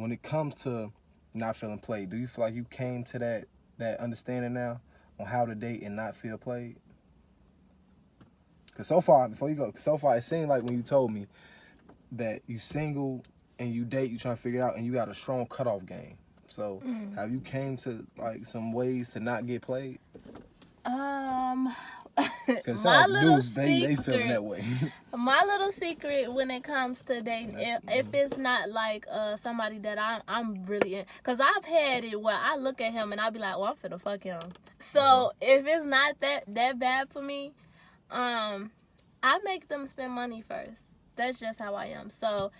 when it comes to not feeling played, do you feel like you came to that understanding now on how to date and not feel played? Because so far, before you go, so far it seemed like when you told me that you single and you date, you trying to figure it out, and you got a strong cutoff game. So have you came to like some ways to not get played? Because my little dudes, they feeling that way. My little secret when it comes to dating, if it's not like somebody that I'm really in, because I've had it where I look at him and I be like, well, I'm finna fuck him. So if it's not that bad for me, I make them spend money first. That's just how I am. So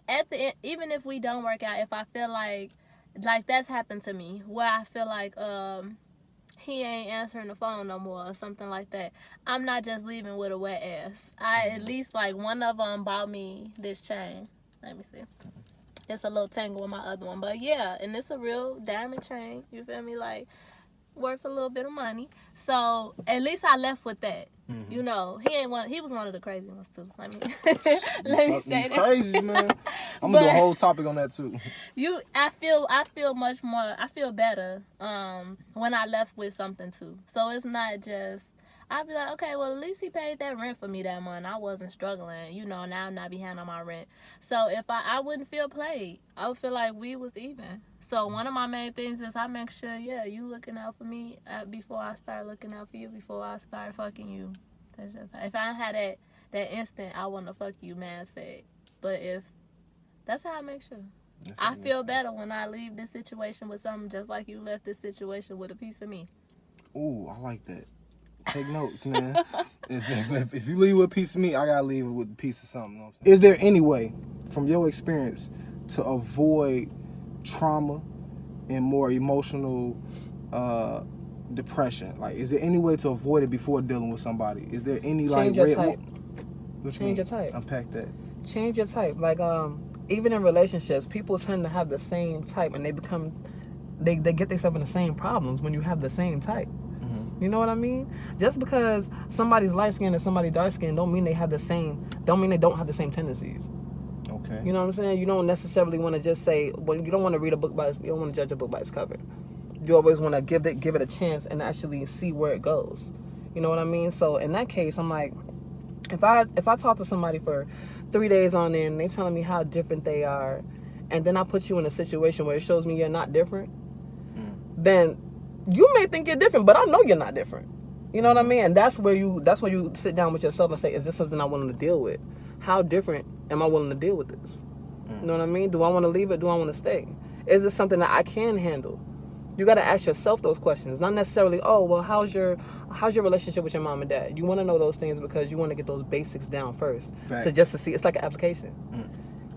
at the end, even if we don't work out, if I feel like that's happened to me, where I feel like he ain't answering the phone no more or something like that, I'm not just leaving with a wet ass. I at least, like, one of them bought me this chain. Let me see. It's a little tangle with my other one. But yeah, and it's a real diamond chain. You feel me? Like, worth a little bit of money. So at least I left with that. You know, he was one of the crazy ones too. Let me say that. Crazy, man. I'm gonna do a whole topic on that too. I feel much more. I feel better when I left with something too. So it's not just, I'd be like, okay, well, at least he paid that rent for me that month. I wasn't struggling, you know. Now I'm not behind on my rent. So if I wouldn't feel played, I would feel like we was even. So one of my main things is I make sure, you looking out for me before I start looking out for you, before I start fucking you. That's just how, if I had that instant, I wouldn't have fucked you, man, said. But that's how I make sure. I feel better when I leave this situation with something just like you left this situation with a piece of me. Ooh, I like that. Take notes, man. if you leave with a piece of me, I gotta leave with a piece of something. You know what I'm saying? Is there any way, from your experience, to avoid trauma and more emotional depression? Like, is there any way to avoid it before dealing with somebody? Is there any Change like your type. Change your type. Unpack that. Change your type. Like even in relationships, people tend to have the same type, and they get themselves in the same problems when you have the same type. You know what I mean? Just because somebody's light skinned and somebody dark skinned don't mean they don't have the same tendencies. Okay. You know what I'm saying? You don't necessarily want to just say, well, you don't want to read a book you don't want to judge a book by its cover. You always want to give it a chance and actually see where it goes. You know what I mean? So in that case, I'm like, if I talk to somebody for 3 days on end and they telling me how different they are, and then I put you in a situation where it shows me you're not different, then you may think you're different, but I know you're not different. You know what I mean? And that's where you sit down with yourself and say, is this something I'm willing to deal with? How different am I willing to deal with this? You know what I mean? Do I want to leave it? Do I want to stay? Is this something that I can handle? You got to ask yourself those questions. Not necessarily, oh, well, how's your relationship with your mom and dad? You want to know those things because you want to get those basics down first. Right. So just to see, it's like an application.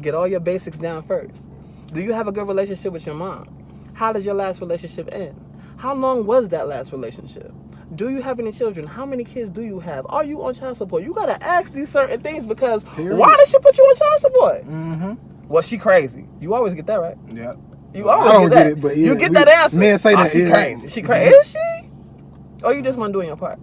Get all your basics down first. Do you have a good relationship with your mom? How does your last relationship end? How long was that last relationship? Do you have any children? How many kids do you have? Are you on child support? You got to ask these certain things because why does she put you on child support? Well, she crazy. You always get that, right? Yeah. You always get that. It, but you get that answer. Men say that. She crazy. She crazy. Is she? Or you just want to do your part?